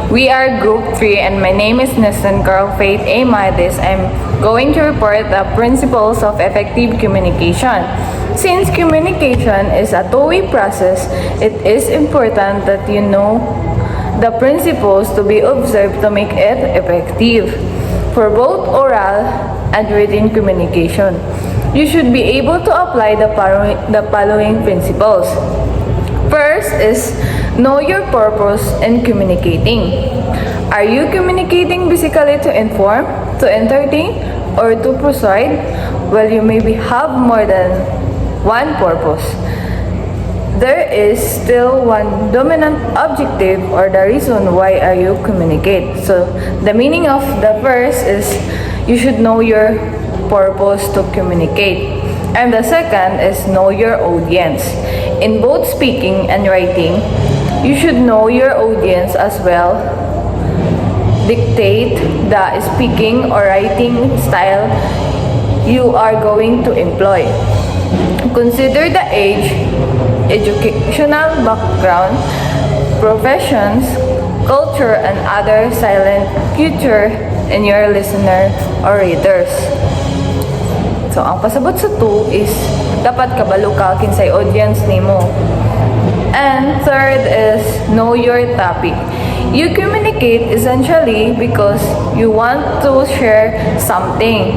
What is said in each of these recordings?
We are Group 3 and my name is Nissan Carl Faith A. Matis. I'm going to report the principles of effective communication. Since communication is a two-way process, it is important that you know the principles to be observed to make it effective. For both oral and written communication, you should be able to apply the following principles. First is know your purpose in communicating. Are you communicating basically to inform, to entertain, or to persuade? Well, you maybe have more than one purpose. There is still one dominant objective or the reason why are you communicate. So the meaning of the first is you should know your purpose to communicate. And the second is know your audience. In both speaking and writing, you should know your audience as well. Dictate the speaking or writing style you are going to employ. Consider the age, educational background, professions, culture, and other silent future in your listener or readers. So, ang pasabot sa 2 is dapat kabalo ka kinsay audience nimo. And third is know your topic. You communicate essentially because you want to share something.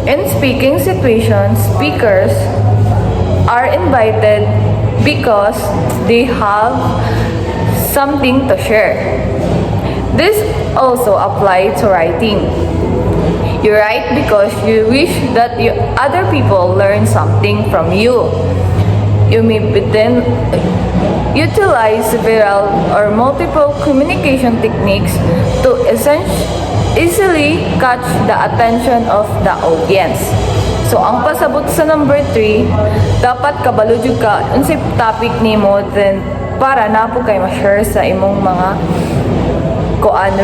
In speaking situations, speakers are invited because they have something to share. This also applies to writing. You write because you wish that other people learn something from you. You may then utilize several or multiple communication techniques to easily catch the attention of the audience. So, ang pasabot sa number 3, dapat kabalo jud ka unsay topic nimo then para napo kay ma-share sa imong mga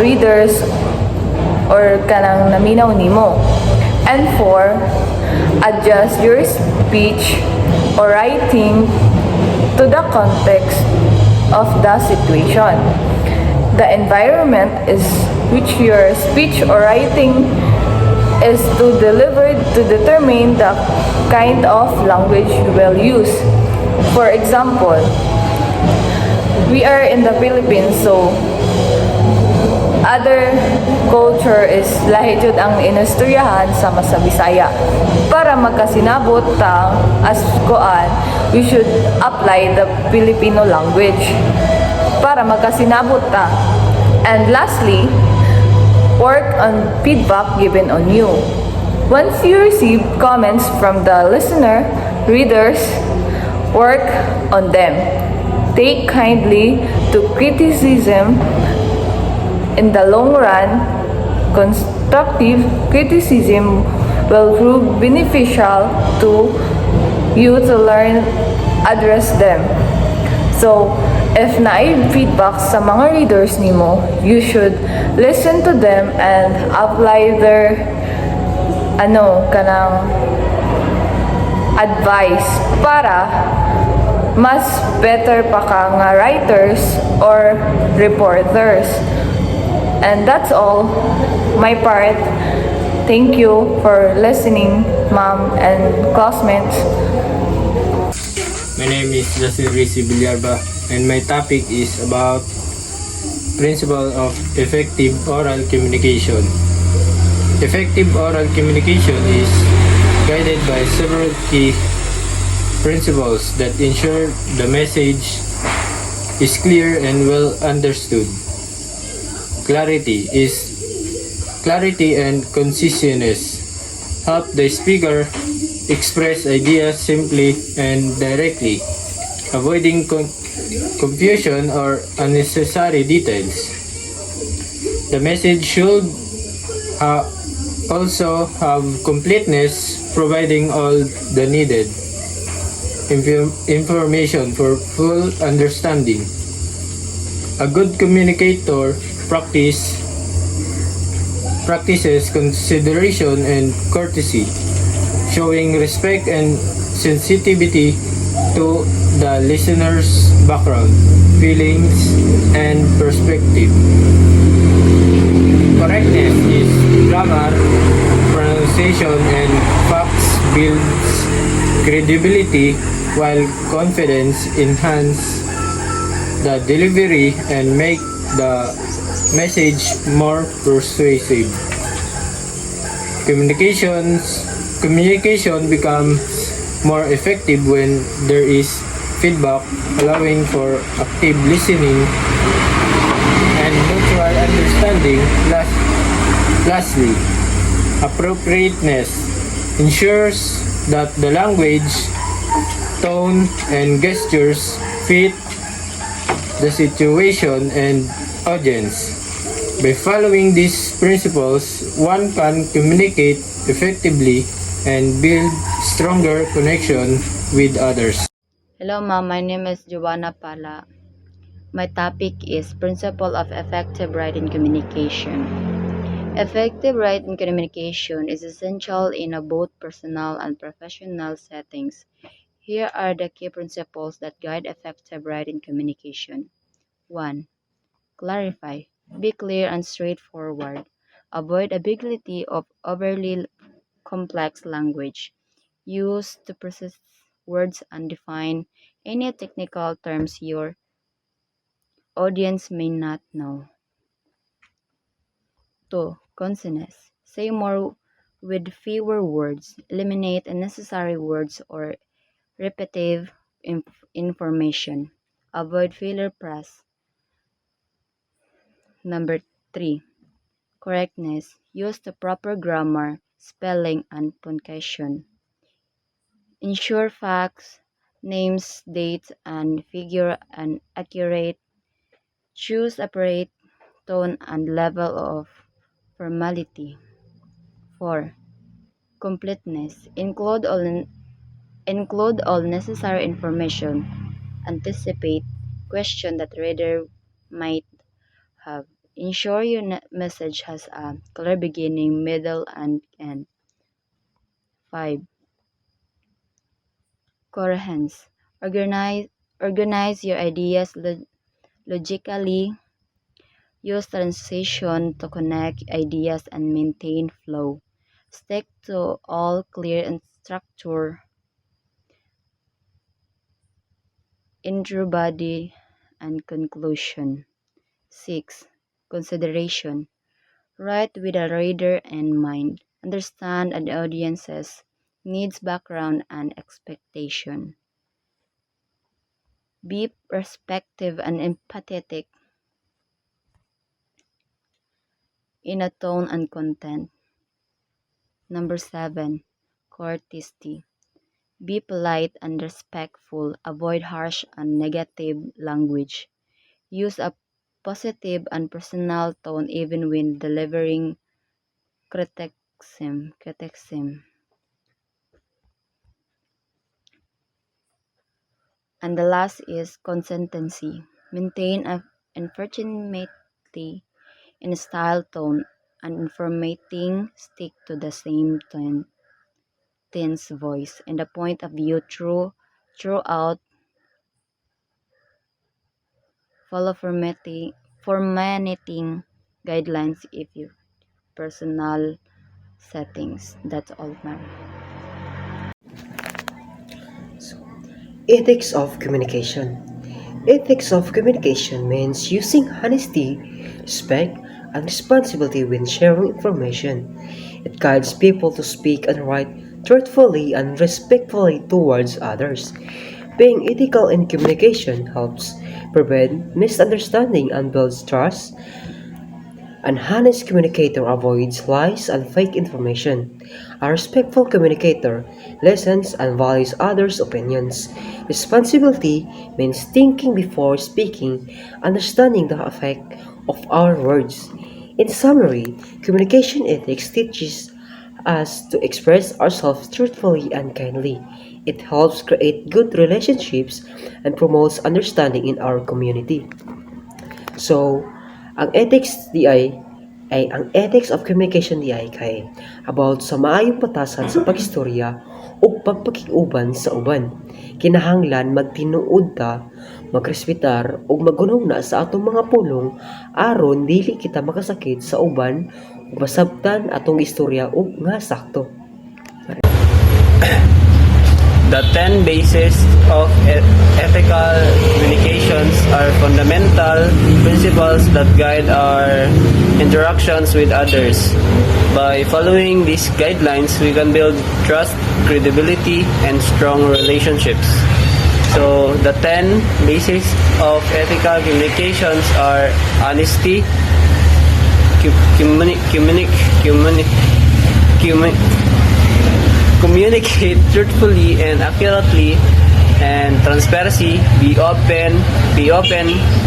readers or kanang naminaw nimo. And 4, adjust your speech or writing to the context of the situation. The environment is which your speech or writing is to deliver to determine the kind of language you will use. For example, we are in the Philippines, so other culture is lahi jud ang inusturyahan sama sa Bisaya. Para magkasinabot ta as we should apply the Filipino language para magkasinabot ta. And lastly, work on feedback given on you. Once you receive comments from the listener, readers, work on them. Take kindly to criticism. In the long run, constructive criticism will prove beneficial to you to learn address them. So, if naay feedback sa mga readers nimo, you should listen to them and apply their kanang advice para mas better pa ka nga writers or reporters. And that's all my part. Thank you for listening, ma'am and classmates. My name is Justin Rizzi Villarba and my topic is about principle of effective oral communication. Effective oral communication is guided by several key principles that ensure the message is clear and well understood. Clarity and conciseness help the speaker express ideas simply and directly, avoiding confusion or unnecessary details. The message should also have completeness, providing all the needed information for full understanding. A good communicator practices consideration and courtesy, showing respect and sensitivity to the listener's background, feelings, and perspective. Correctness is grammar, pronunciation, and facts builds credibility, while confidence enhance the delivery and make the message more persuasive. Communication becomes more effective when there is feedback, allowing for active listening and mutual understanding. Lastly, appropriateness ensures that the language, tone, and gestures fit the situation and audience. By following these principles, one can communicate effectively and build stronger connection with others. Hello ma'am, my name is Joanna Pala. My topic is Principle of Effective Writing Communication. Effective writing communication is essential in both personal and professional settings. Here are the key principles that guide effective writing communication. 1. Clarify. Be clear and straightforward. Avoid ambiguity of overly complex language. Use to precise words and define any technical terms your audience may not know. 2. Conciseness. Say more with fewer words. Eliminate unnecessary words or repetitive information. Avoid filler press. Number 3. Correctness. Use the proper grammar, spelling, and punctuation. Ensure facts, names, dates, and figure an accurate. Choose appropriate tone and level of formality. 4. Completeness. Include all necessary information. Anticipate questions that reader might have. Ensure your message has a clear beginning, middle, and end. 5. Coherence. Organize your ideas logically. Use transition to connect ideas and maintain flow. Stick to all clear and structure, intro, body, and conclusion. 6. Consideration. Write with a reader in mind. Understand an audience's needs, background, and expectation. Be perspective and empathetic in a tone and content. Number 7. Courtesy. Be polite and respectful. Avoid harsh and negative language. Use a positive and personal tone even when delivering criticism. And the last is consistency. Maintain a unfortunately in style, tone, and informating. Stick to the same tense, voice, and the point of view throughout. Follow formatting guidelines if you personal settings. That's all, ma'am. Ethics of communication. Ethics of communication means using honesty, respect, and responsibility when sharing information. It guides people to speak and write truthfully and respectfully towards others. Being ethical in communication helps prevent misunderstanding and builds trust. An honest communicator avoids lies and fake information. A respectful communicator listens and values others' opinions. Responsibility means thinking before speaking, understanding the effect of our words. In summary, communication ethics teaches us to express ourselves truthfully and kindly. It helps create good relationships and promotes understanding in our community. So, ang ethics of communication di ay kay about sa maayong batasan sa pagistorya ug pagpakiuban sa uban. Kinahanglan magtinuod ta, magrespetar ug magunawna sa atong mga pulong aron dili kita makasakit sa uban ug masabtan atong istorya ug nga sakto. The 10 bases of ethical communications are fundamental principles that guide our interactions with others. By following these guidelines, we can build trust, credibility, and strong relationships. So, the 10 bases of ethical communications are honesty, communicate truthfully and accurately, and transparency. Be open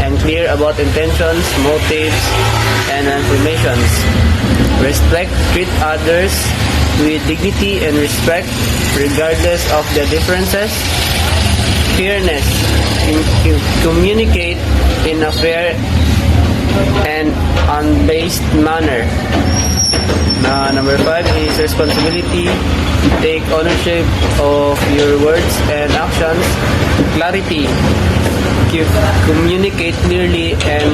and clear about intentions, motives, and informations. Respect, treat others with dignity and respect regardless of their differences. Fairness, communicate in a fair and unbiased manner. Number 5 is responsibility. Take ownership of your words and actions. Clarity. Communicate clearly and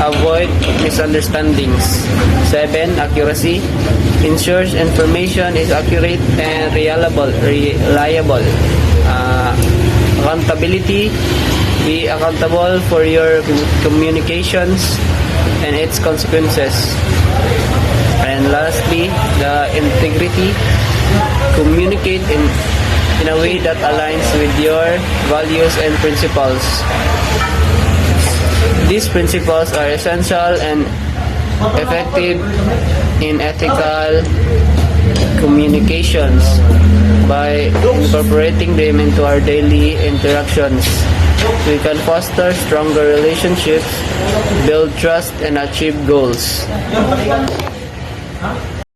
avoid misunderstandings. 7. Accuracy. Ensures information is accurate and reliable. Accountability. Be accountable for your communications and its consequences. And lastly, the integrity. Communicate in a way that aligns with your values and principles. These principles are essential and effective in ethical communications. By incorporating them into our daily interactions, we can foster stronger relationships, build trust, and achieve goals.